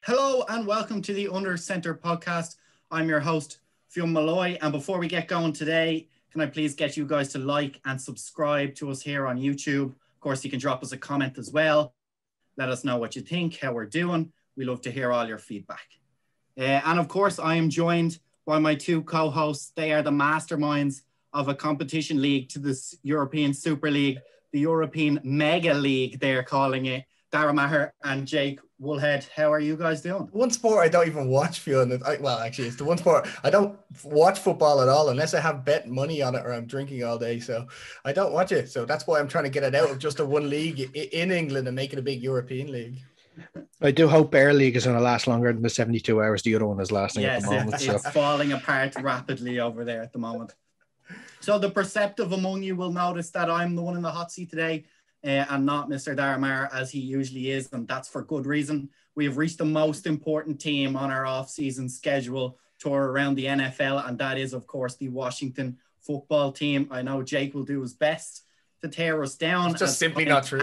Hello and welcome to the Under Center podcast. I'm your host, Fionn Malloy. And before we get going today, can I please get you guys to like and subscribe to us here on YouTube? Of course, you can drop us a comment as well. Let us know what you think, how we're doing. We love to hear all your feedback. And of course, I am joined by my two co-hosts. They are the masterminds of a competition league to this European Super League, the European Mega League, they're calling it. Dara Maher and Jake Woolhead. How are you guys doing? One sport I don't even watch, Fionn. Well, actually, it's the one sport I don't watch football at all unless I have bet money on it or I'm drinking all day. So I don't watch it. So that's why I'm trying to get it out of just a one league in England and make it a big European league. I do hope Air League is going to last longer than the 72 hours the other one is lasting at the moment. It's falling apart rapidly over there at the moment. So the perceptive among you will notice that I'm the one in the hot seat today. And not Mr. Dara Maher as he usually is, and that's for good reason. We have reached the most important team on our off-season schedule tour around the NFL, and that is, of course, the Washington football team. I know Jake will do his best to tear us down. It's just simply not true.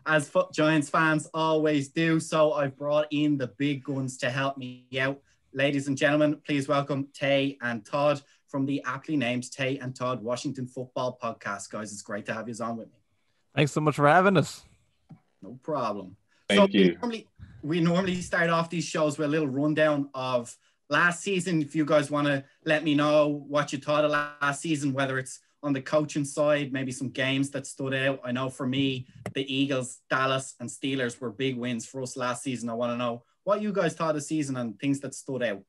As Giants fans always do. So I've brought in the big guns to help me out. Ladies and gentlemen, please welcome Tay and Todd from the aptly named Tay and Todd Washington Football Podcast. Guys, it's great to have you on with me. Thanks so much for having us. No problem. Thank you. We normally start off these shows with a little rundown of last season. If you guys want to let me know what you thought of last season, whether it's on the coaching side, maybe some games that stood out. I know for me, the Eagles, Dallas, and Steelers were big wins for us last season. I want to know what you guys thought of the season and things that stood out.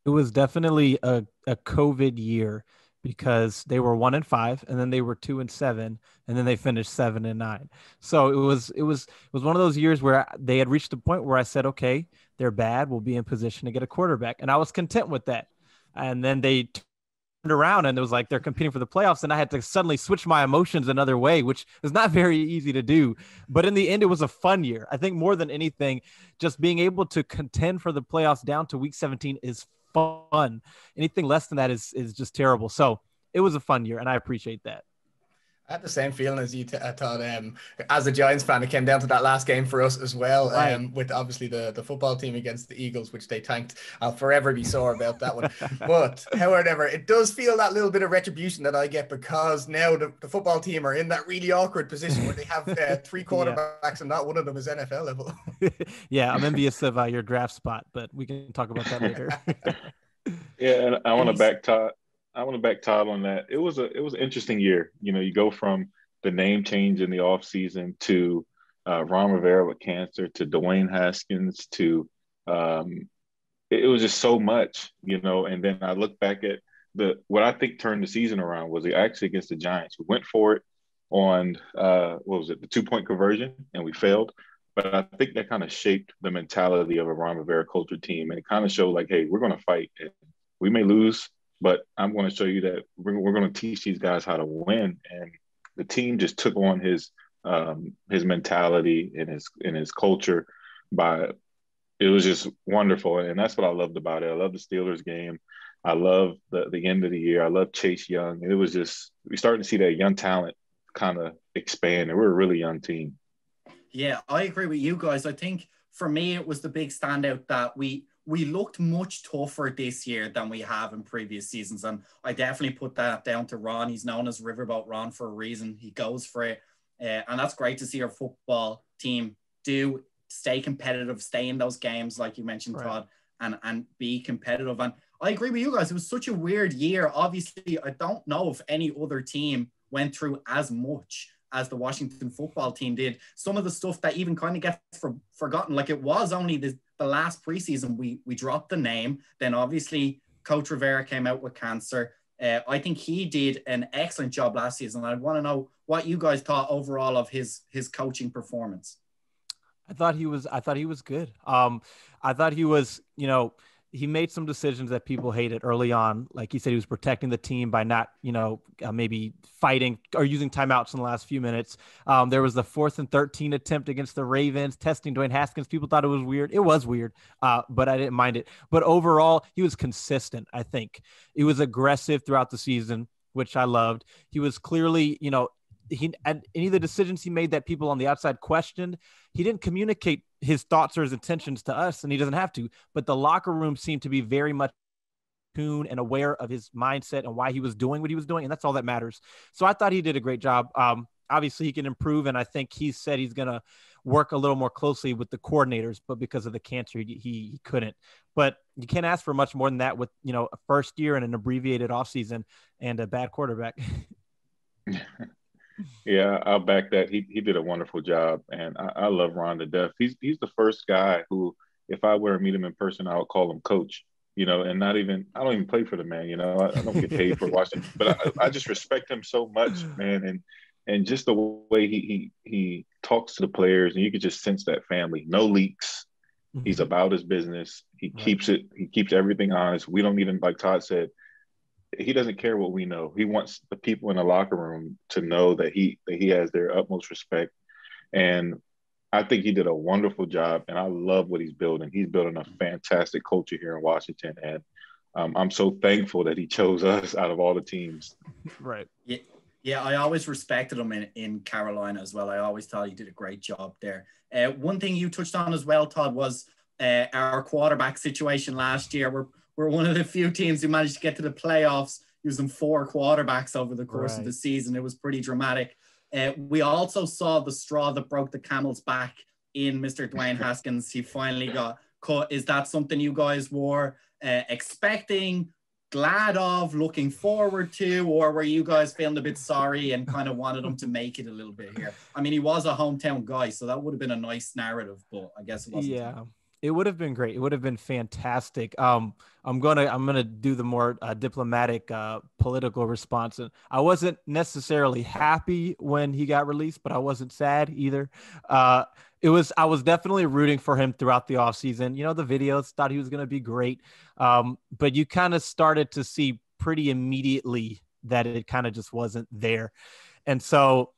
It was definitely a COVID year, because they were 1-5 and then they were 2-7 and then they finished 7-9. So it was one of those years where they had reached the point where I said, okay, they're bad. We'll be in position to get a quarterback. And I was content with that. And then they turned around and it was like, they're competing for the playoffs. And I had to suddenly switch my emotions another way, which is not very easy to do. But in the end, it was a fun year. I think more than anything, just being able to contend for the playoffs down to week 17 is fun. Anything less than that is just terrible. So it was a fun year and I appreciate that. I had the same feeling as you, Todd. As a Giants fan, it came down to that last game for us as well, right. With obviously the football team against the Eagles, which they tanked. I'll forever be sore about that one. But however, it does feel that little bit of retribution that I get because now the football team are in that really awkward position where they have three quarterbacks and not one of them is NFL level. Yeah, I'm envious of your draft spot, but we can talk about that later. Yeah, and I want to back Todd on that. It was an interesting year. You know, you go from the name change in the offseason to Ron Rivera with cancer to Dwayne Haskins to it was just so much, you know. And then I look back at what I think turned the season around was actually against the Giants. We went for it on the 2-point conversion and we failed. But I think that kind of shaped the mentality of a Ron Rivera culture team, and it kind of showed like, hey, we're going to fight. We may lose, but I'm going to show you that we're going to teach these guys how to win. And the team just took on his mentality and his culture. It was just wonderful, and that's what I loved about it. I love the Steelers game. I love the end of the year. I love Chase Young. It was just we starting to see that young talent kind of expand, and we're a really young team. Yeah, I agree with you guys. I think for me, it was the big standout that we looked much tougher this year than we have in previous seasons. And I definitely put that down to Ron. He's known as Riverboat Ron for a reason. He goes for it. And that's great to see our football team do stay competitive, stay in those games, like you mentioned, right. Todd, and be competitive. And I agree with you guys. It was such a weird year. Obviously, I don't know if any other team went through as much as the Washington football team did. Some of the stuff that even kind of gets forgotten, like it was only the last preseason we dropped the name. Then obviously Coach Rivera came out with cancer. I think he did an excellent job last season. I want to know what you guys thought overall of his coaching performance. I thought he was good. I thought he was, he made some decisions that people hated early on. Like he said, he was protecting the team by not, maybe fighting or using timeouts in the last few minutes. There was the 4th and 13 attempt against the Ravens, testing Dwayne Haskins. People thought it was weird. It was weird, but I didn't mind it. But overall, he was consistent, I think. He was aggressive throughout the season, which I loved. He was clearly, any of the decisions he made that people on the outside questioned, he didn't communicate his thoughts or his intentions to us, and he doesn't have to. But the locker room seemed to be very much tuned and aware of his mindset and why he was doing what he was doing, and that's all that matters. So I thought he did a great job. Obviously, he can improve, and I think he said he's going to work a little more closely with the coordinators, but because of the cancer, he couldn't. But you can't ask for much more than that with, a first year and an abbreviated offseason and a bad quarterback. Yeah, I'll back that. He did a wonderful job, and I love Ron to death. He's the first guy who, if I were to meet him in person, I would call him coach. And I don't even play for the man. I don't get paid for watching, but I just respect him so much, man, and just the way he talks to the players, and you could just sense that family. No leaks. Mm-hmm. He's about his business. He keeps everything honest. We don't even, like Todd said, he doesn't care what we know. He wants the people in the locker room to know that he has their utmost respect. And I think he did a wonderful job, and I love what he's building. He's building a fantastic culture here in Washington, and I'm so thankful that he chose us out of all the teams. Right. Yeah, I always respected him in Carolina as well. I always thought he did a great job there. One thing you touched on as well, Todd, was our quarterback situation last year. We're one of the few teams who managed to get to the playoffs using 4 quarterbacts over the course of the season. It was pretty dramatic. We also saw the straw that broke the camel's back in Mr. Dwayne Haskins. He finally got cut. Is that something you guys were expecting, glad of, looking forward to, or were you guys feeling a bit sorry and kind of wanted him to make it a little bit here? I mean, he was a hometown guy, so that would have been a nice narrative, but I guess it wasn't. Yeah. It would have been great. It would have been fantastic. I'm gonna do the more diplomatic, political response. And I wasn't necessarily happy when he got released, but I wasn't sad either. I was definitely rooting for him throughout the offseason. The videos, thought he was gonna be great, but you kind of started to see pretty immediately that it kind of just wasn't there. And so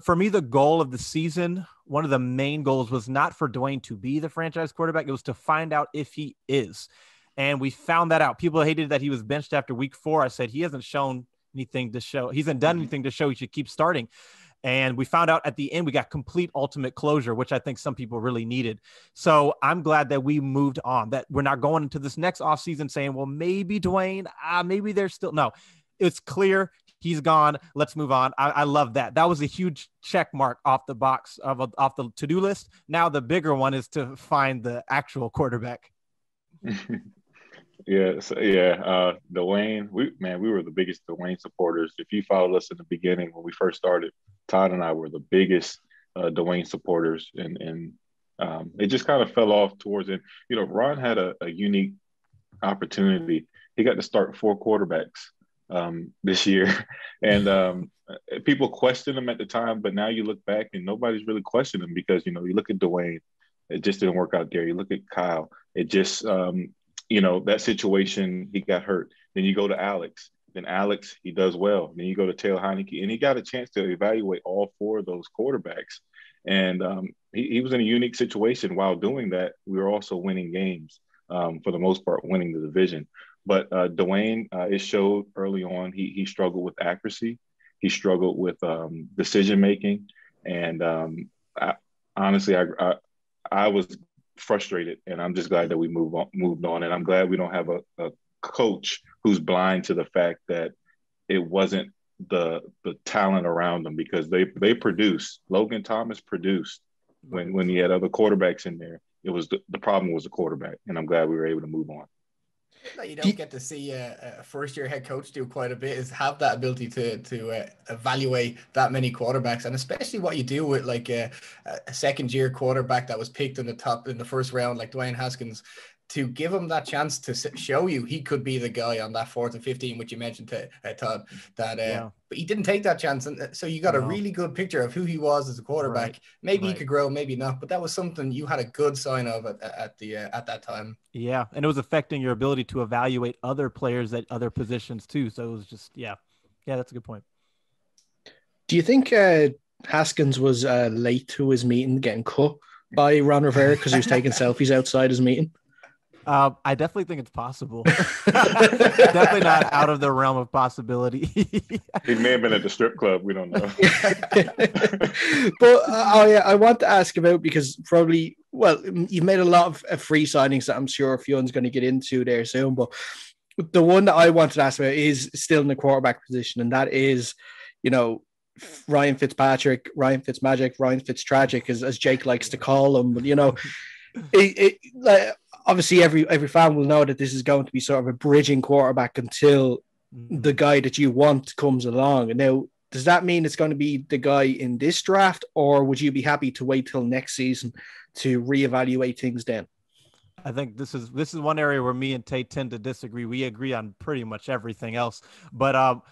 for me, the goal of the season, one of the main goals was not for Dwayne to be the franchise quarterback. It was to find out if he is. And we found that out. People hated that he was benched after week 4. I said, he hasn't shown anything to show. He hasn't done anything to show he should keep starting. And we found out at the end, we got complete ultimate closure, which I think some people really needed. So I'm glad that we moved on, that we're not going into this next offseason saying, well, maybe Dwayne, maybe there's still, no, it's clear. He's gone. Let's move on. I love that. That was a huge check mark off the box off the to-do list. Now the bigger one is to find the actual quarterback. Dwayne, we were the biggest Dwayne supporters. If you followed us in the beginning when we first started, Todd and I were the biggest Dwayne supporters, and it just kind of fell off towards it. Ron had a unique opportunity. He got to start 4 quarterbacks this year, and people questioned him at the time, but now you look back and nobody's really questioning him because you look at Dwayne, it just didn't work out there. You look at Kyle, it just that situation, he got hurt. Then you go to Alex, he does well. Then you go to Taylor Heineke, and he got a chance to evaluate all 4 of those quarterbacks, and he was in a unique situation. While doing that, we were also winning games, for the most part, winning the division. But Dwayne, it showed early on, he struggled with accuracy. He struggled with decision-making. And honestly, I was frustrated, and I'm just glad that we moved on. And I'm glad we don't have a coach who's blind to the fact that it wasn't the talent around them, because they produced. Logan Thomas produced when he had other quarterbacks in there. It was the problem was the quarterback, and I'm glad we were able to move on. That you don't get to see a first-year head coach do quite a bit is have that ability to evaluate that many quarterbacks, and especially what you do with like a second-year quarterback that was picked in the first round, like Dwayne Haskins, to give him that chance to show you he could be the guy on that 4th and 15, which you mentioned to Todd, that but he didn't take that chance, and so you got a really good picture of who he was as a quarterback. Maybe he could grow, maybe not, but that was something you had a good sign of at that time. Yeah, and it was affecting your ability to evaluate other players at other positions too. So it was just that's a good point. Do you think Haskins was late to his meeting getting cut by Ron Rivera because he was taking selfies outside his meeting? I definitely think it's possible. Definitely not out of the realm of possibility. He may have been at the strip club. We don't know. But I want to ask about, because probably, well, you've made a lot of free signings that I'm sure Fion's going to get into there soon. But the one that I wanted to ask about is still in the quarterback position, and that is, Ryan Fitzpatrick, Ryan Fitzmagic, Ryan Fitztragic, as Jake likes to call him. But like, obviously every fan will know that this is going to be sort of a bridging quarterback until the guy that you want comes along. And now, does that mean it's going to be the guy in this draft, or would you be happy to wait till next season to reevaluate things then? I think this is one area where me and Tate tend to disagree. We agree on pretty much everything else, but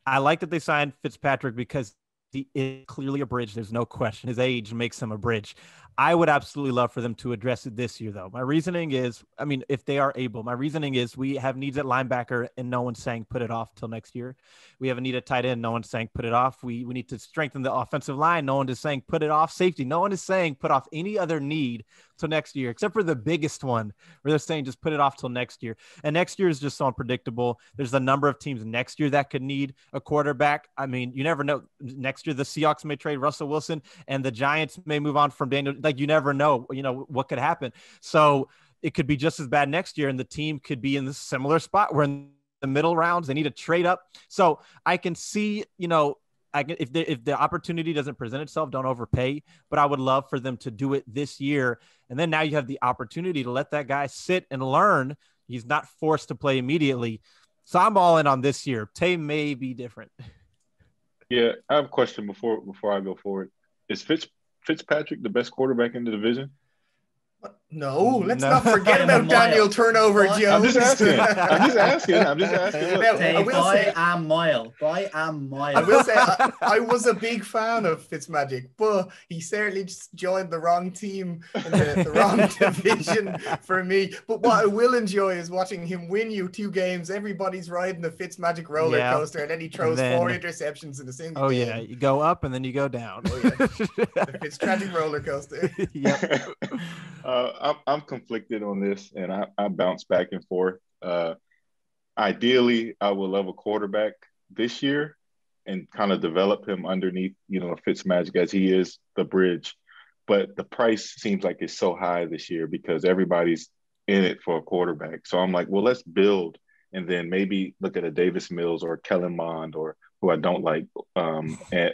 I like that they signed Fitzpatrick because he is clearly a bridge. There's no question. His age makes him a bridge. I would absolutely love for them to address it this year, though. My reasoning is, if they are able, my reasoning is we have needs at linebacker and no one's saying put it off till next year. We have a need at tight end. No one's saying put it off. We need to strengthen the offensive line. No one is saying put it off. Safety. No one is saying put off any other need till next year, except for the biggest one where they're saying just put it off till next year. And next year is just so unpredictable. There's a number of teams next year that could need a quarterback. You never know. Next year, the Seahawks may trade Russell Wilson and the Giants may move on from Daniel. Like, you never know, what could happen. So it could be just as bad next year, and the team could be in this similar spot where in the middle rounds, they need to trade up. So I can see, if the opportunity doesn't present itself, don't overpay, but I would love for them to do it this year. And then now you have the opportunity to let that guy sit and learn. He's not forced to play immediately. So I'm all in on this year. Tay may be different. Yeah, I have a question before I go forward. Is Fitzpatrick the best quarterback in the division? No, let's not forget about Daniel Turnover Jones. I'm just asking. By a mile. I will say I was a big fan of Fitzmagic, but he certainly just joined the wrong team in the wrong division for me. But what I will enjoy is watching him win you 2 games. Everybody's riding the Fitzmagic roller coaster, and then he throws 4 interceptions in a single game. Yeah, you go up and then you go down. Oh, yeah. The Fitztragic roller coaster. Yep. I'm conflicted on this, and I bounce back and forth. Ideally, I would love a quarterback this year and kind of develop him underneath, Fitzmagic, as he is the bridge. But the price seems like it's so high this year because everybody's in it for a quarterback. So I'm like, well, let's build and then maybe look at a Davis Mills or Kellen Mond, or who I don't like,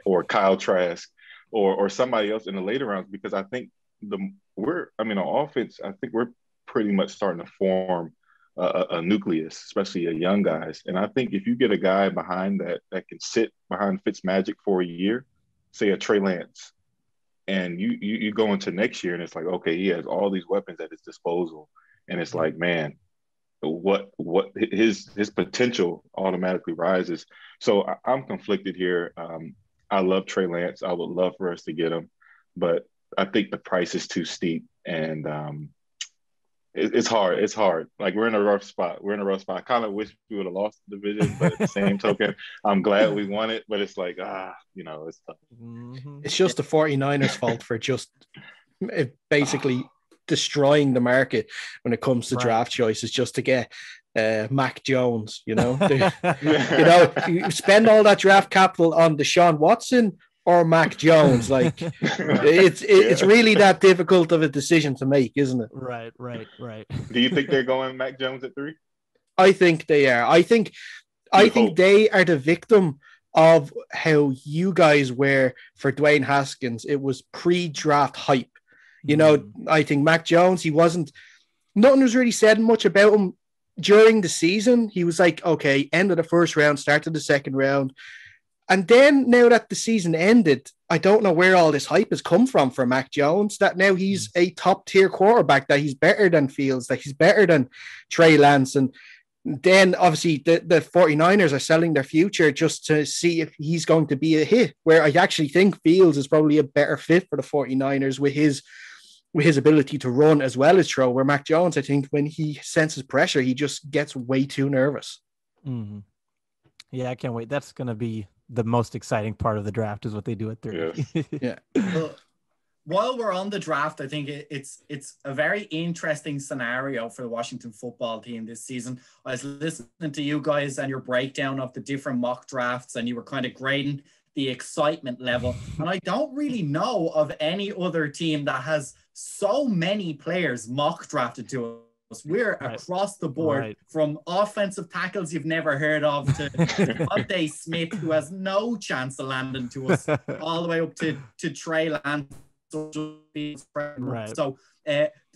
or Kyle Trask or somebody else in the later rounds, because I think on offense, I think we're pretty much starting to form a nucleus, especially a young guys. And I think if you get a guy behind that can sit behind Fitzmagic for a year, say a Trey Lance, and you go into next year and it's like, okay, he has all these weapons at his disposal. And it's like, man, what his potential automatically rises. So I'm conflicted here. I love Trey Lance. I would love for us to get him, but I think the price is too steep, and it's hard. It's hard. Like, we're in a rough spot. I kind of wish we would have lost the division, but at the same token, I'm glad we won it. But it's like, it's tough. It's just the 49ers' fault for just basically destroying the market when it comes to draft choices, just to get Mac Jones. You spend all that draft capital on Deshaun Watson or Mac Jones. Like, it's really that difficult of a decision to make, isn't it? Right. Do you think they're going Mac Jones at 3? I think they are. I think they are the victim of how you guys were for Dwayne Haskins. It was pre-draft hype. I think Mac Jones, nothing was really said much about him during the season. He was like, okay, end of the first round, start of the second round. And then now that the season ended, I don't know where all this hype has come from for Mac Jones, that now he's a top tier quarterback, that he's better than Fields, that he's better than Trey Lance. And then obviously the 49ers are selling their future just to see if he's going to be a hit, where I actually think Fields is probably a better fit for the 49ers with his ability to run as well as throw, where Mac Jones, I think when he senses pressure, he just gets way too nervous. Mm-hmm. Yeah, I can't wait. That's going to be the most exciting part of the draft, is what they do at 30. Yes. Yeah. while we're on the draft, I think it's a very interesting scenario for the Washington football team this season. I was listening to you guys and your breakdown of the different mock drafts, and you were kind of grading the excitement level. And I don't really know of any other team that has so many players mock drafted to us. We're across the board, from offensive tackles you've never heard of to Devontae Smith, who has no chance of landing to us, all the way up to Trey Lance. So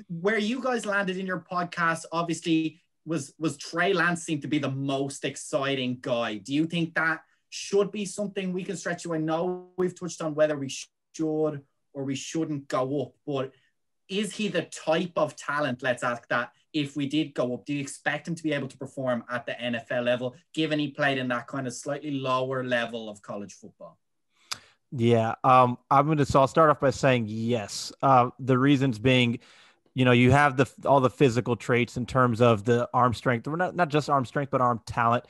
where you guys landed in your podcast, obviously, was Trey Lance seemed to be the most exciting guy. Do you think that should be something we can stretch to? I know we've touched on whether we should or we shouldn't go up, but is he the type of talent, let's ask that, if we did go up? Do you expect him to be able to perform at the NFL level, given he played in that kind of slightly lower level of college football? Yeah, I'll start off by saying yes. The reasons being, you have all the physical traits in terms of the arm strength, not just arm strength, but arm talent,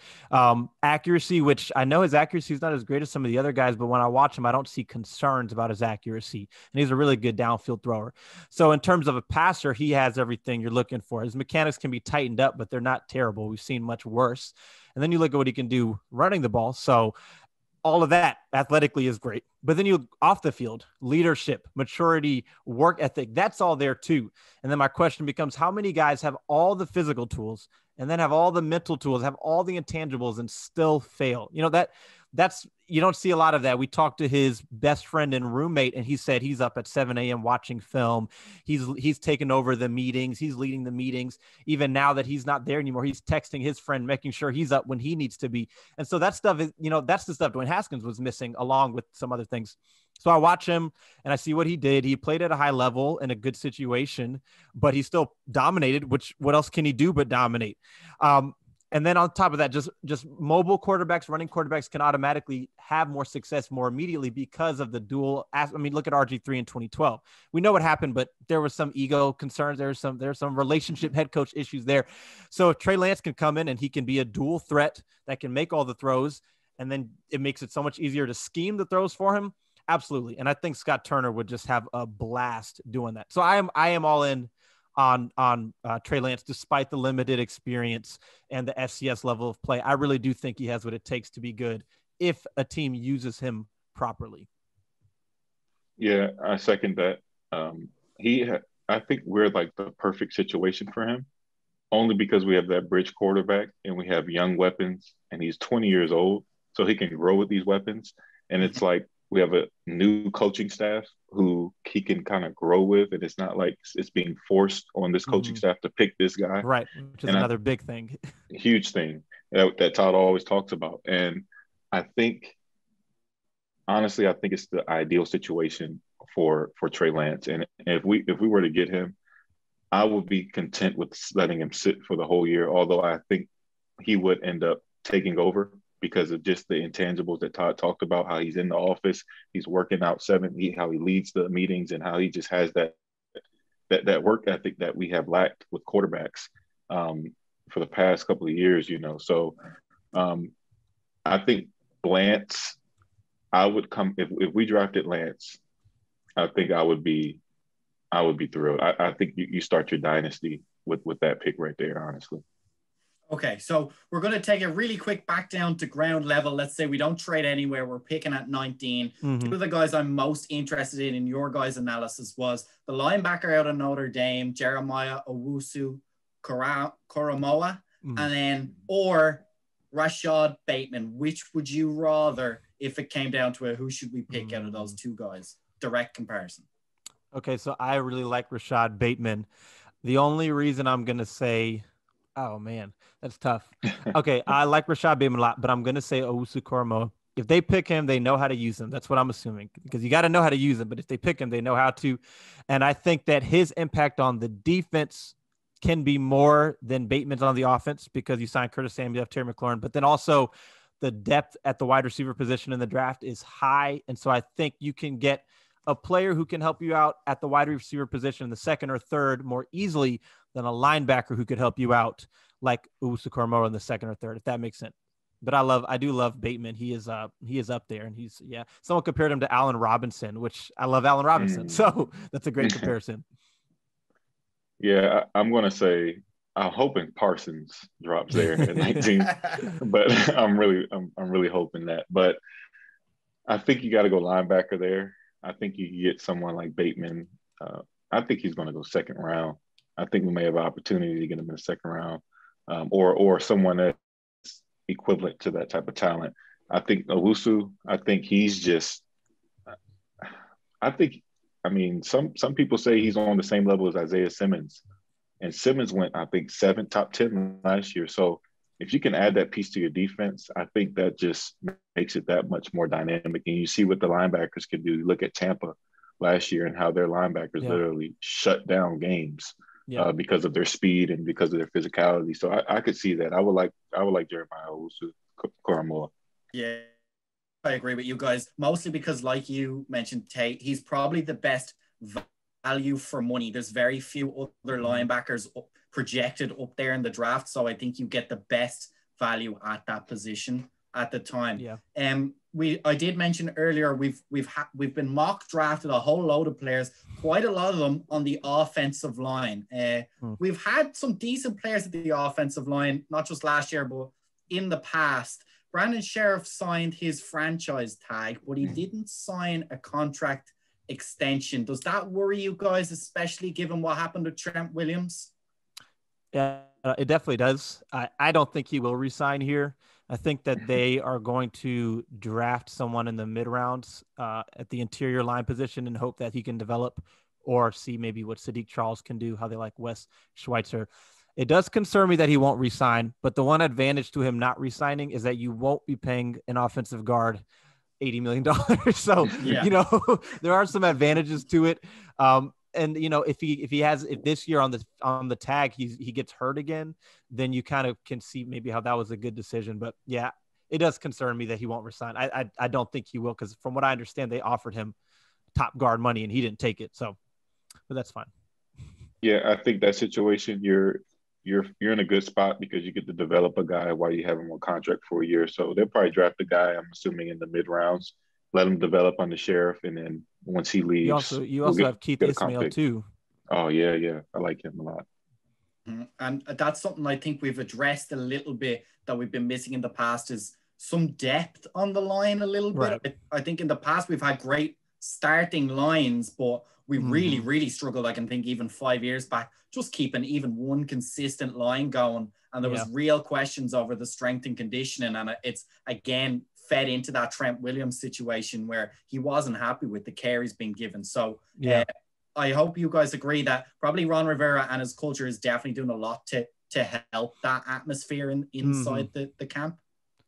accuracy, which I know his accuracy is not as great as some of the other guys, but when I watch him, I don't see concerns about his accuracy, and he's a really good downfield thrower. So in terms of a passer, he has everything you're looking for. His mechanics can be tightened up, but they're not terrible. We've seen much worse. And then you look at what he can do running the ball. So all of that athletically is great, but then you off the field, leadership, maturity, work ethic, that's all there too. And then my question becomes, how many guys have all the physical tools and then have all the mental tools, have all the intangibles and still fail? That's you don't see a lot of that. We talked to his best friend and roommate, and he said he's up at 7 a.m. watching film. He's taken over the meetings. He's leading the meetings. Even now that he's not there anymore, he's texting his friend, making sure he's up when he needs to be. And so that stuff is, that's the stuff Dwayne Haskins was missing, along with some other things. So I watch him and I see what he did. He played at a high level in a good situation, but he still dominated, what else can he do but dominate? And then on top of that, just mobile quarterbacks, running quarterbacks can automatically have more success more immediately because of the dual. Look at RG3 in 2012. We know what happened, but there was some ego concerns. There's some relationship head coach issues there. So if Trey Lance can come in and he can be a dual threat that can make all the throws, and then it makes it so much easier to scheme the throws for him. Absolutely. And I think Scott Turner would just have a blast doing that. So I am all in on Trey Lance, despite the limited experience and the FCS level of play. I really do think he has what it takes to be good if a team uses him properly. Yeah, I second that. I think we're like the perfect situation for him, only because we have that bridge quarterback and we have young weapons, and he's 20 years old, so he can grow with these weapons. And it's like we have a new coaching staff who he can kind of grow with, and it's not like it's being forced on this coaching staff to pick this guy. Right, which is another big thing. Huge thing that Todd always talks about. And I think, honestly, it's the ideal situation for Trey Lance. And if we were to get him, I would be content with letting him sit for the whole year, although I think he would end up taking over because of just the intangibles that Todd talked about, how he's in the office, he's working out how he leads the meetings, and how he just has that work ethic that we have lacked with quarterbacks for the past couple of years, So I think Lance, I would come if we drafted Lance, I think I would be thrilled. I think you start your dynasty with that pick right there, honestly. Okay, so we're going to take a really quick back down to ground level. Let's say we don't trade anywhere. We're picking at 19. Two of the guys I'm most interested in your guys' analysis was the linebacker out of Notre Dame, Jeremiah Owusu-Koramoah, and then or Rashad Bateman. Which would you rather if it came down to it? Who should we pick out of those two guys? Direct comparison. Okay, so I really like Rashad Bateman. The only reason I'm going to say, oh, man, that's tough. Okay, I like Rashad Bateman a lot, but I'm going to say Owusu-Koramoah. If they pick him, they know how to use him. That's what I'm assuming, because you got to know how to use him. But if they pick him, they know how to. And I think that his impact on the defense can be more than Bateman's on the offense, because you signed Curtis Samuel, you have Terry McLaurin, but then also the depth at the wide receiver position in the draft is high. And so I think you can get a player who can help you out at the wide receiver position in the second or third more easily than a linebacker who could help you out like Owusu-Koramoah in the second or third, if that makes sense. But I do love Bateman. He is up there, and someone compared him to Allen Robinson, which I love Allen Robinson. So that's a great comparison. Yeah, I'm going to say I'm hoping Parsons drops there at 19, but I'm really hoping that. But I think you got to go linebacker there. I think you get someone like Bateman. I think he's going to go second round. I think we may have an opportunity to get him in the second round, or someone that's equivalent to that type of talent. I think Owusu. I think he's just. I mean, some people say he's on the same level as Isaiah Simmons, and Simmons went, I think, top 10 last year. So if you can add that piece to your defense, I think that just makes it that much more dynamic. And you see what the linebackers can do. You look at Tampa last year and how their linebackers literally shut down games because of their speed and because of their physicality. So I could see that. I would like Jeremiah Owusu-Koramoah. Yeah. I agree with you guys, mostly because, like you mentioned, Tate, he's probably the best value for money. There's very few other linebackers projected up there in the draft, so I think you get the best value at that position at the time. Yeah. I did mention earlier we've been mock drafted a whole load of players, quite a lot of them on the offensive line. We've had some decent players at the offensive line, not just last year, but in the past. Brandon Sheriff signed his franchise tag, but he didn't sign a contract extension. Does that worry you guys, especially given what happened to Trent Williams? Yeah, it definitely does. I don't think he will resign here. I think that they are going to draft someone in the mid rounds at the interior line position and hope that he can develop, or see maybe what Sadiq Charles can do, how they like Wes Schweitzer. It does concern me that he won't resign, but the one advantage to him not resigning is that you won't be paying an offensive guard $80 million. So, there are some advantages to it. And if this year on the tag, he gets hurt again, then you kind of can see maybe how that was a good decision. But yeah, it does concern me that he won't resign. I don't think he will, because from what I understand, they offered him top guard money and he didn't take it. So, but that's fine. Yeah, I think that situation, you're in a good spot because you get to develop a guy while you have him on contract for a year. So they'll probably draft a guy, I'm assuming, in the mid rounds, let him develop on the Sheriff, and then once he leaves, you also have Keith Ismail too. Oh yeah, I like him a lot. And that's something I think we've addressed a little bit that we've been missing in the past, is some depth on the line a little bit. Right. I think in the past we've had great starting lines, but we really struggled. I can think even 5 years back, just keeping even one consistent line going. And there was real questions over the strength and conditioning. And it's, again, fed into that Trent Williams situation where he wasn't happy with the care he's been given. So I hope you guys agree that probably Ron Rivera and his culture is definitely doing a lot to help that atmosphere inside the camp.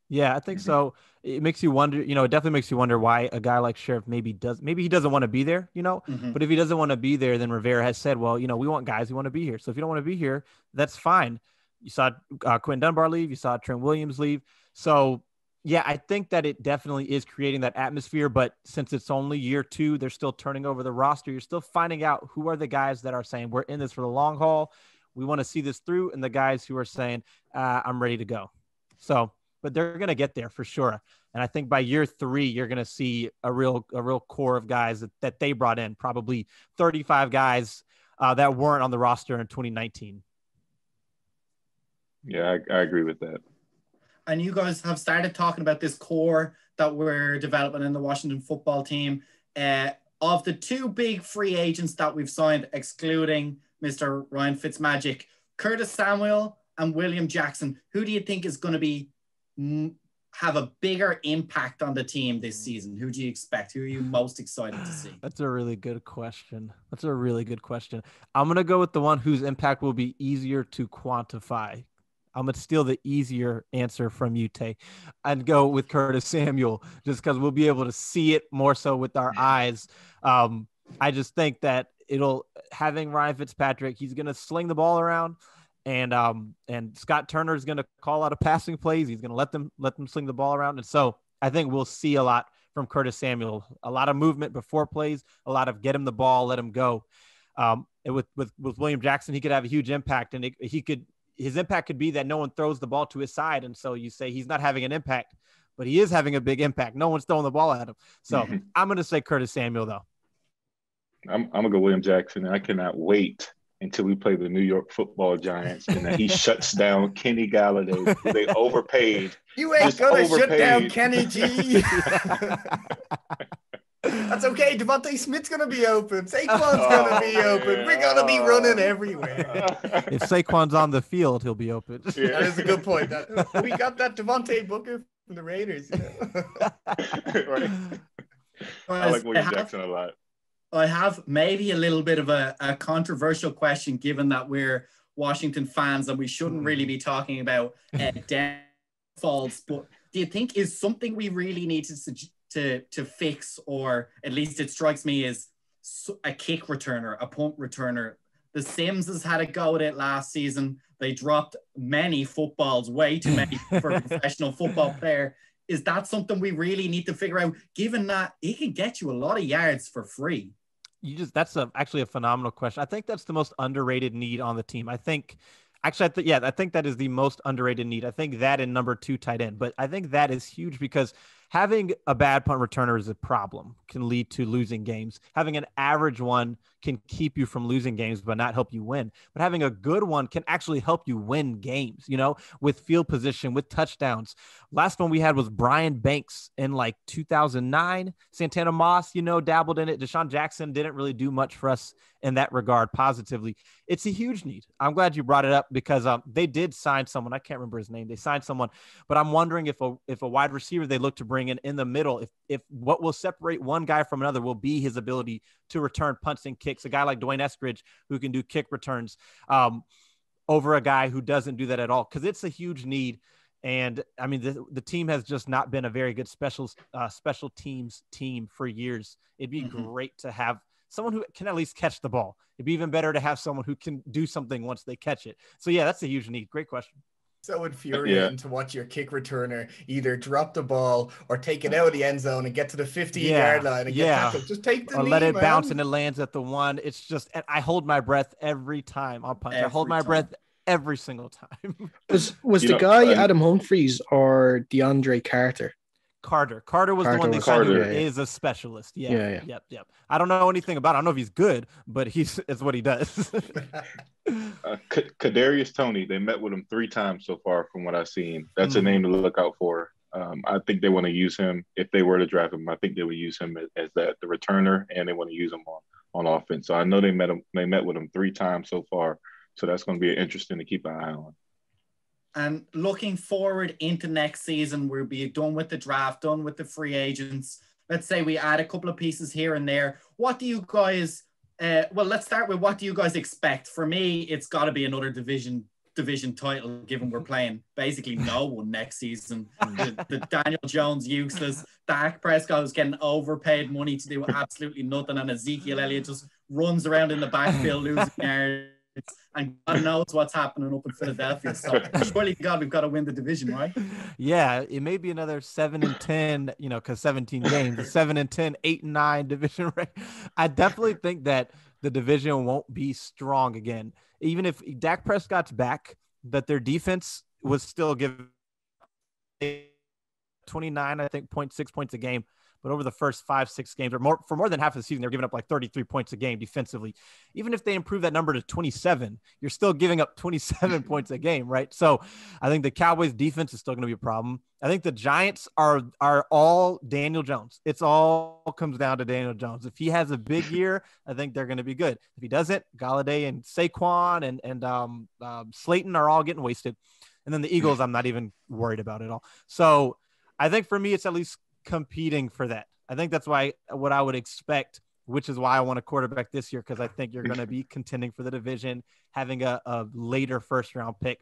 Yeah, I think so. It makes you wonder, it definitely makes you wonder why a guy like Sheriff maybe he doesn't want to be there, but if he doesn't want to be there, then Rivera has said, well, we want guys who want to be here. So if you don't want to be here, that's fine. You saw Quinn Dunbar leave. You saw Trent Williams leave. So yeah, I think that it definitely is creating that atmosphere, but since it's only year 2, they're still turning over the roster. You're still finding out who are the guys that are saying, we're in this for the long haul. We want to see this through. And the guys who are saying, I'm ready to go. So, but they're going to get there for sure. And I think by year 3, you're going to see a real core of guys that they brought in, probably 35 guys that weren't on the roster in 2019. Yeah, I agree with that. And you guys have started talking about this core that we're developing in the Washington football team. Of the 2 big free agents that we've signed, excluding Mr. Ryan Fitzmagic, Curtis Samuel and William Jackson, who do you think is going to have a bigger impact on the team this season? Who do you expect? Who are you most excited to see? That's a really good question. I'm going to go with the one whose impact will be easier to quantify. I'm going to steal the easier answer from you, Tay, and go with Curtis Samuel, just because we'll be able to see it more so with our eyes. I just think that having Ryan Fitzpatrick, he's going to sling the ball around. And Scott Turner is going to call out of passing plays. He's going to let them sling the ball around. And so I think we'll see a lot from Curtis Samuel, a lot of movement before plays, a lot of get him the ball, let him go. And with William Jackson, he could have a huge impact, and he could his impact could be that no one throws the ball to his side. And so you say he's not having an impact, but he is having a big impact. No one's throwing the ball at him. So I'm going to say Curtis Samuel, though. I'm going to go William Jackson. And I cannot wait until we play the New York Football Giants and he shuts down Kenny Galladay, who they overpaid. You ain't going to shut down Kenny G. That's okay. Devontae Smith's going to be open. Saquon's going to be open. We're going to be running everywhere. If Saquon's on the field, he'll be open. Yeah. That is a good point. We got that Devontae Booker from the Raiders. Right. I like William Jackson a lot. I have maybe a little bit of a controversial question, given that we're Washington fans and we shouldn't really be talking about downfalls. But do you think is something we really need to fix, or at least it strikes me as a kick returner, a punt returner? The Sims has had a go at it last season. They dropped many footballs, way too many for a professional football player. Is that something we really need to figure out, given that it can get you a lot of yards for free? That's actually a phenomenal question. I think that's the most underrated need on the team. I think that is the most underrated need. I think that and number 2 tight end, but I think that is huge because having a bad punt returner is a problem, can lead to losing games. Having an average one can keep you from losing games, but not help you win. But having a good one can actually help you win games, with field position, with touchdowns. Last one we had was Brian Banks in like 2009. Santana Moss, dabbled in it. Deshaun Jackson didn't really do much for us in that regard positively. It's a huge need. I'm glad you brought it up because they did sign someone. I can't remember his name. They signed someone, but I'm wondering if a wide receiver they look to bring in the middle, if what will separate one guy from another will be his ability to return punts and kicks. A guy like Dwayne Eskridge who can do kick returns over a guy who doesn't do that at all, because it's a huge need. And I mean, the team has just not been a very good special teams team for years. It'd be great to have someone who can at least catch the ball. It'd be even better to have someone who can do something once they catch it. So yeah, that's a huge need. Great question. So infuriating to watch your kick returner either drop the ball or take it out of the end zone and get to the 15-yard line and get tackled. Just take the knee, let it man. bounce and it lands at the 1. It's just, and I hold my breath every time I'll punch. I hold my breath every single time. Was the guy Adam Humphries or DeAndre Carter? Carter was the one they signed who is a specialist. Yeah. Yep. I don't know anything about it. I don't know if he's good, but it's what he does. Kadarius Toney, they met with him 3 times so far from what I've seen. That's a name to look out for. I think they want to use him. If they were to draft him, I think they would use him as the returner, and they want to use him on offense. So I know they met with him 3 times so far. So that's going to be interesting to keep an eye on. And looking forward into next season, we'll be done with the draft, done with the free agents. Let's say we add a couple of pieces here and there. What do you guys, let's start with what do you guys expect? For me, it's got to be another division title, given we're playing basically no one next season. The Daniel Jones useless. Dak Prescott is getting overpaid money to do absolutely nothing. And Ezekiel Elliott just runs around in the backfield losing yards. And God knows what's happening up in Philadelphia. So surely, God, we've got to win the division, right? Yeah, it may be another 7-10, because 17 games, 7-10, 8-9 division. Right? I definitely think that the division won't be strong again. Even if Dak Prescott's back, that their defense was still giving 29, I think, 0.6 points a game. But over the first 5-6 games, or for more than half of the season, they're giving up like 33 points a game defensively. Even if they improve that number to 27, you're still giving up 27 points a game, right? So I think the Cowboys' defense is still going to be a problem. I think the Giants are all Daniel Jones. It's all comes down to Daniel Jones. If he has a big year, I think they're going to be good. If he doesn't, Galladay and Saquon and Slayton are all getting wasted. And then the Eagles, I'm not even worried about at all. So I think for me, it's at least competing for that. I think that's what I would expect, which is why I want a quarterback this year, because I think you're going to be contending for the division, having a later first round pick,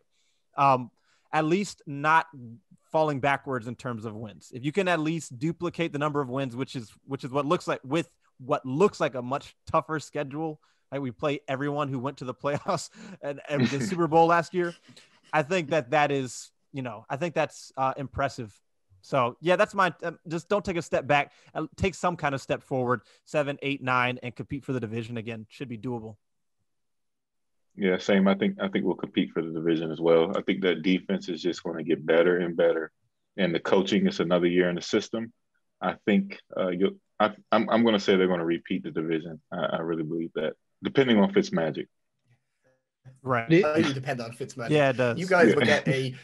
at least not falling backwards in terms of wins. If you can at least duplicate the number of wins, which is what looks like a much tougher schedule. Like we play everyone who went to the playoffs and the Super Bowl last year. I think that is, I think that's impressive. So yeah, that's my, just don't take a step back, take some kind of step forward, 7, 8, 9, and compete for the division again. Should be doable. Yeah, same. I think we'll compete for the division as well. I think that defense is just going to get better and better, and the coaching is another year in the system. I think I'm going to say they're going to repeat the division. I really believe that, depending on Fitzmagic. Right. It really depends on Fitzmagic. Yeah, it does. You guys will get a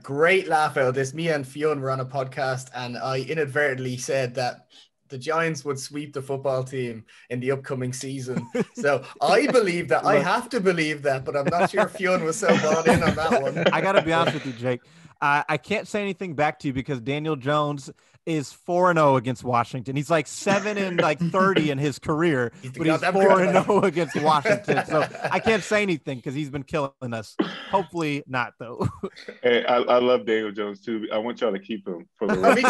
great laugh out of this. Me and Fionn were on a podcast, and I inadvertently said that the Giants would sweep the football team in the upcoming season. So I believe that. I have to believe that, but I'm not sure Fionn was so bought in on that one. I got to be honest with you, Jake. I can't say anything back to you because Daniel Jones is 4-0 against Washington. He's like 7-30 in his career, but he's 4-0 against Washington. So I can't say anything because he's been killing us. Hopefully not, though. Hey, I love Daniel Jones too. I want y'all to keep him for the Me too.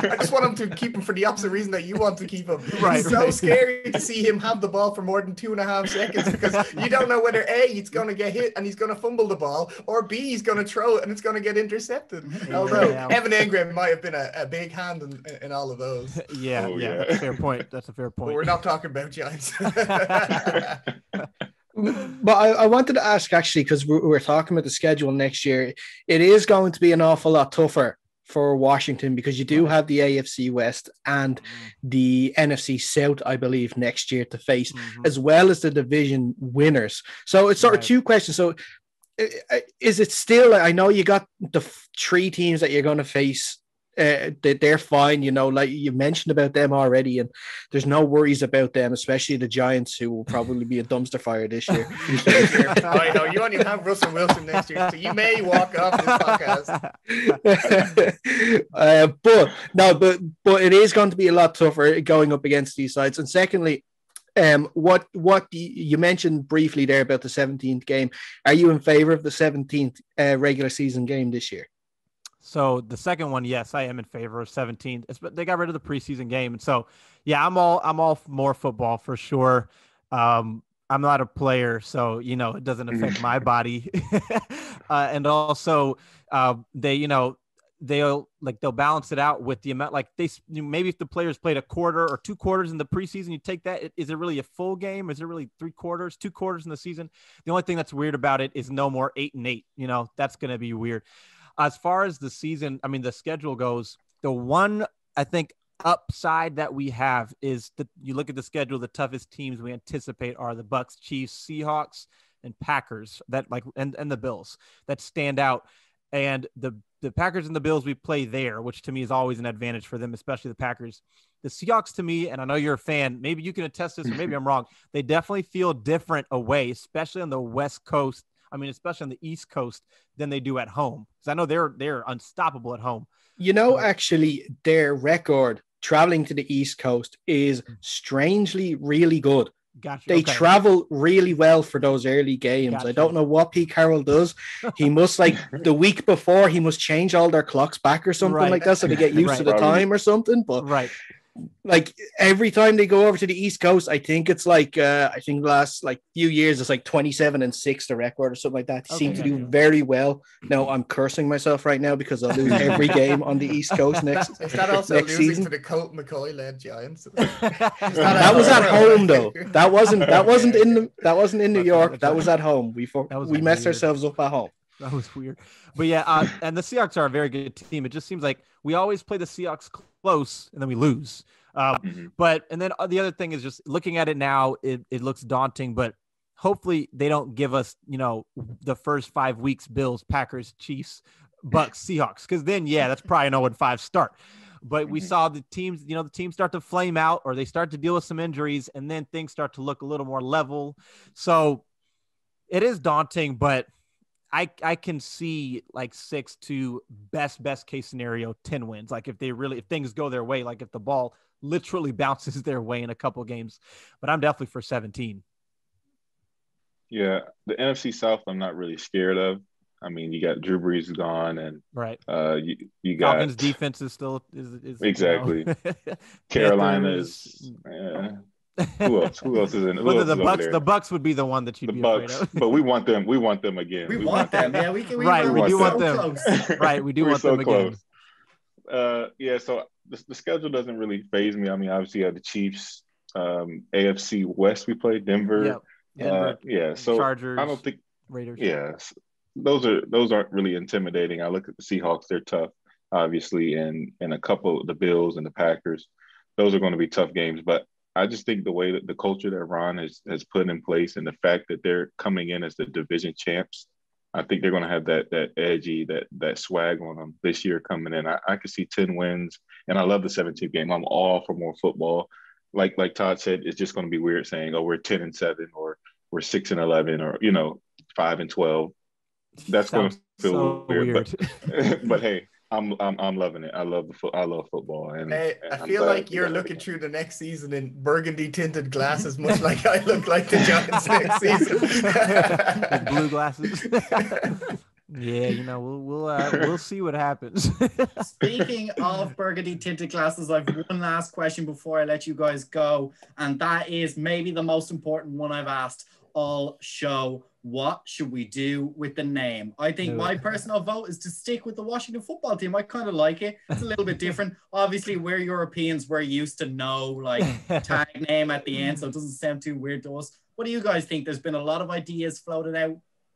I just want him to keep him for the opposite reason that you want to keep him. Right, it's so scary to see him have the ball for more than 2.5 seconds because you don't know whether A, he's going to get hit and he's going to fumble the ball, or B, he's going to throw it and it's going to get intercepted. Although Evan Engram might have been a big hand in all of those. Yeah, that's a fair point. That's a fair point. But we're not talking about Giants. But I wanted to ask, actually, because we're talking about the schedule next year. It is going to be an awful lot tougher for Washington because you do have the AFC West and the NFC South, I believe, next year to face, as well as the division winners. So it's sort of two questions. So is it still, I know you got the 3 teams that you're going to face. They're fine, like you mentioned about them already, and there's no worries about them, especially the Giants, who will probably be a dumpster fire this year. I know you won't even have Russell Wilson next year, so you may walk off this podcast. But it is going to be a lot tougher going up against these sides. And secondly, what you mentioned briefly there about the 17th game. Are you in favor of the 17th regular season game this year? So the second one, yes, I am in favor of 17. They got rid of the preseason game, and so yeah, I'm all more football for sure. I'm not a player, so it doesn't affect my body. And also, they'll balance it out with the amount. Like maybe if the players played a quarter or 2 quarters in the preseason, you take that. Is it really a full game? Is it really 3 quarters, 2 quarters in the season? The only thing that's weird about it is no more 8-8. That's going to be weird. As far as the season, the schedule goes, the one, I think, upside that we have is that you look at the schedule, the toughest teams we anticipate are the Bucs, Chiefs, Seahawks, and Packers, and the Bills that stand out. And the Packers and the Bills, we play there, which to me is always an advantage for them, especially the Packers. The Seahawks, to me, and I know you're a fan, maybe you can attest this, or maybe I'm wrong, they definitely feel different away, especially on the West Coast. Especially on the East Coast than they do at home. Because I know they're unstoppable at home. Actually, their record traveling to the East Coast is strangely really good. Gotcha. They travel really well for those early games. Gotcha. I don't know what Pete Carroll does. He must, the week before, he must change all their clocks back or something like that so they get used to the time or something. But every time they go over to the East Coast, I think it's I think the last few years it's 27-6 the record or something like that. They seem to do very well. Now I'm cursing myself right now because I'll lose every game on the East Coast next. Is that also next losing season? To the Colt McCoy led Giants? That was at home though. That wasn't in New York. That was at home. We messed ourselves up at home. That was weird. But yeah, and the Seahawks are a very good team. It just seems like we always play the Seahawks close and then we lose. But the other thing is just looking at it now, it looks daunting, but hopefully they don't give us, the first 5 weeks, Bills, Packers, Chiefs, Bucs, Seahawks. Cause then, that's probably an 0-5 start. But we saw the teams start to flame out or they start to deal with some injuries and then things start to look a little more level. So it is daunting, but I can see 6 to best case scenario 10 wins. If things go their way, if the ball literally bounces their way in a couple games, but I'm definitely for 17. Yeah, the NFC South I'm not really scared of. You got Drew Brees gone, and right. You got Falcons defense is still is exactly. Carolina is. Who else is in? Whether the Bucs, the Bucs would be the one that you'd be afraid of. But we want them. We want them again. We want them. Yeah, we do want them. Right, we do want them again. So the schedule doesn't really faze me. Obviously you have the Chiefs, AFC West. We play Denver, Denver, yeah. So Chargers, I don't think. Raiders. Yes, those aren't really intimidating. I look at the Seahawks; they're tough, obviously, and a couple of the Bills and the Packers. Those are going to be tough games. But I just think the way that the culture that Ron has put in place, and the fact that they're coming in as the division champs, I think they're going to have that edgy, that swag on them this year coming in. I could see 10 wins, and I love the 17th game. I'm all for more football. Like Todd said, it's just going to be weird saying, "Oh, we're 10-7," or "We're 6-11," or 5-12. That's going to feel so weird. But hey, I'm loving it. I love football, and I I'm feel glad like you're looking through the next season in burgundy tinted glasses, much like I look like the Giants next season. With blue glasses. Yeah, we'll see what happens. Speaking of burgundy tinted glasses, I've one last question before I let you guys go, and that is maybe the most important one I've asked all show. What should we do with the name? I think my personal vote is to stick with the Washington football team. I kind of like it. It's a little bit different. Obviously, we're Europeans. We're used to tag name at the end, so it doesn't sound too weird to us. What do you guys think? There's been a lot of ideas floated out.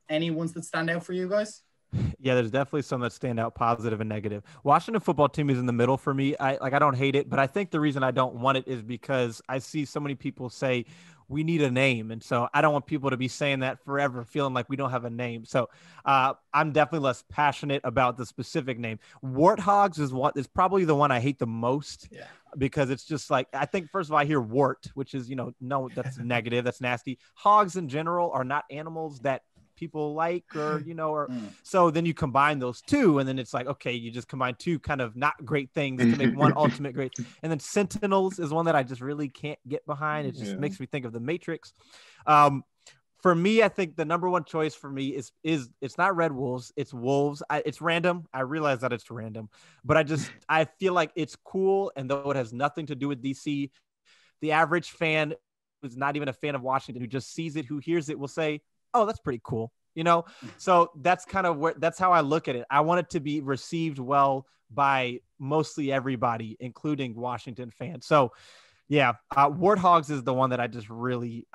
Any ones that stand out for you guys? Yeah, there's definitely some that stand out, positive and negative. Washington football team is in the middle for me. I don't hate it, but I think the reason I don't want it is because I see so many people say we need a name. And so I don't want people to be saying that forever, feeling like we don't have a name. So I'm definitely less passionate about the specific name. Warthogs is probably the one I hate the most. Yeah. Because it's just like, I think, first of all, I hear wart, which is, no, that's negative. That's nasty. Hogs in general are not animals that people like, so then you combine those two, and then it's like, okay, you just combine two kind of not great things to make one ultimate great. And then Sentinels is one that I just really can't get behind. It just makes me think of the Matrix. For me, I think the number one choice for me is it's not Red Wolves, it's Wolves. It's random. I realize that it's random, but I feel like it's cool. And though it has nothing to do with DC, the average fan who's not even a fan of Washington, who just sees it, who hears it, will say, "Oh, that's pretty cool." So that's kind of that's how I look at it. I want it to be received well by mostly everybody, including Washington fans. So yeah, Warthogs is the one that I just really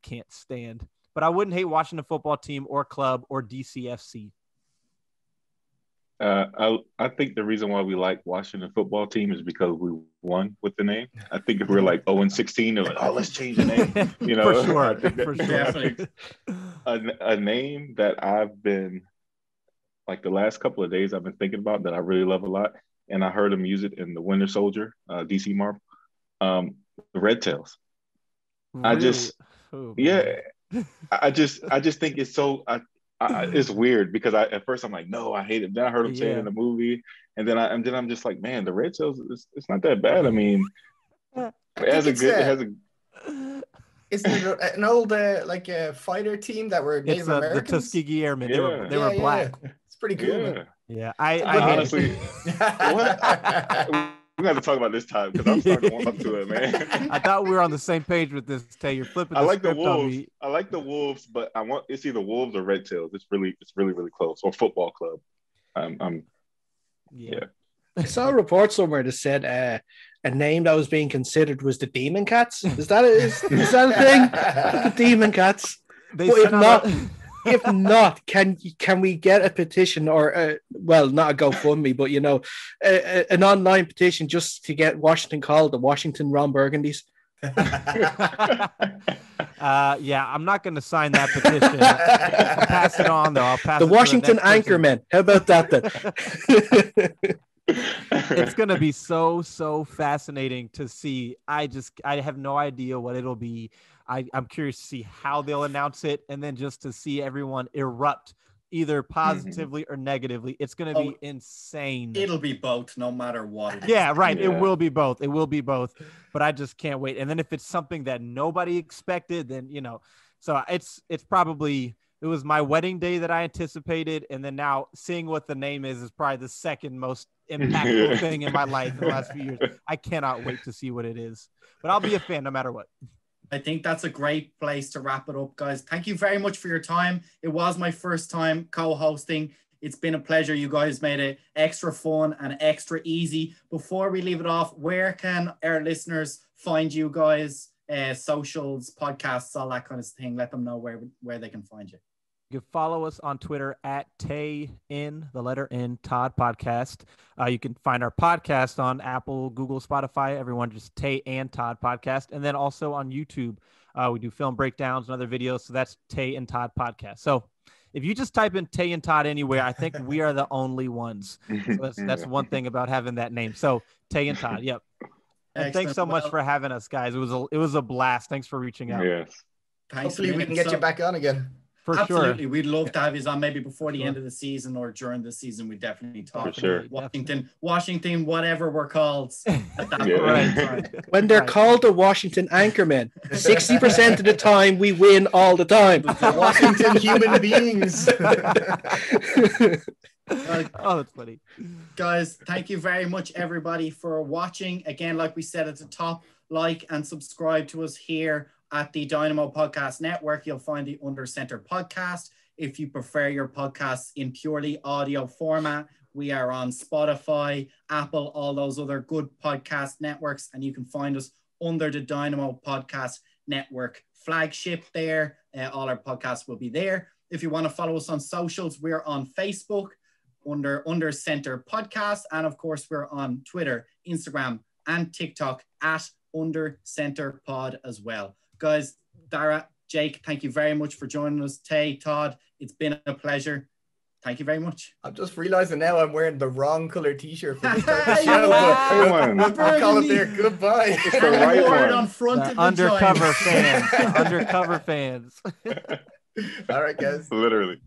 can't stand. But I wouldn't hate Washington football team or club or DCFC. I think the reason why we like Washington football team is because we won with the name. I think if we're like 0-16, they're like, "Oh, let's change the name." For sure. For sure. Definitely. A name that I've been, like, the last couple of days I've been thinking about that I really love a lot, and I heard him use it in the Winter Soldier, DC Marvel, the Red Tails. Really? I just think it's so. It's weird because at first I'm like, no, I hate it. Then I heard him say it in the movie, and then I'm just like, man, the Red Tails, it's not that bad. I mean, Is it an old fighter team that were Native Americans? The Tuskegee Airmen. Yeah. They were black. Yeah. It's pretty cool. Yeah. Yeah. I honestly, what? We got to talk about this time because I'm starting to warm up to it, man. I thought we were on the same page with this, Tay. You're flipping. I like the Wolves. I like the Wolves, but it's either Wolves or Red Tails. It's really close. Or Football Club. Yeah. I saw a report somewhere that said a name that was being considered was the Demon Cats. Is that a thing? The Demon Cats. If not, can we get a petition or not a GoFundMe, but an online petition just to get Washington called the Washington Ron Burgundies? I'm not going to sign that petition. I'll pass it on, though. I'll pass the Washington Anchormen. How about that then? It's going to be so fascinating to see. I have no idea what it'll be. I'm curious to see how they'll announce it, and then just to see everyone erupt either positively or negatively. It's going to be insane. It'll be both, no matter what. Yeah, right. Yeah. It will be both. But I just can't wait. And then if it's something that nobody expected, then, so it's probably, it was my wedding day that I anticipated. And then now seeing what the name is probably the second most impactful thing in my life in the last few years. I cannot wait to see what it is, but I'll be a fan no matter what. I think that's a great place to wrap it up, guys. Thank you very much for your time. It was my first time co-hosting. It's been a pleasure. You guys made it extra fun and extra easy. Before we leave it off, where can our listeners find you guys? socials, podcasts, all that kind of thing. Let them know where they can find you. You can follow us on Twitter at the letter N, Todd Podcast. You can find our podcast on Apple, Google, Spotify. Everyone just Tay and Todd Podcast. And then also on YouTube, we do film breakdowns and other videos. So that's Tay and Todd Podcast. So if you just type in Tay and Todd anywhere, I think we are the only ones. So that's one thing about having that name. So Tay and Todd. Yep. And thanks so much for having us, guys. It was a blast. Thanks for reaching out. Yes. Hopefully we can get you back on again. For Absolutely. sure. We'd love to have you on maybe before the end of the season or during the season. We definitely talk. For sure. Washington, whatever we're called at that Right. When they're called the Washington Anchormen, 60% of the time we win all the time. Washington human beings. Oh, that's funny. Guys, thank you very much, everybody, for watching. Again, like we said at the top, like and subscribe to us here at the Dynamo Podcast Network. You'll find the Under Center podcast. If you prefer your podcasts in purely audio format, we are on Spotify, Apple, all those other good podcast networks, and you can find us under the Dynamo Podcast Network flagship there. All our podcasts will be there. If you want to follow us on socials, we're on Facebook under Center Podcast, and of course we're on Twitter, Instagram, and TikTok at Under Center Pod as well. Guys, Dara, Jake, thank you very much for joining us. Tay, Todd, it's been a pleasure. Thank you very much. I'm just realizing now I'm wearing the wrong color t-shirt for this type of show. We'll call it there. Goodbye. It's the right one. On front of the undercover fans. Undercover fans. All right, guys. Literally.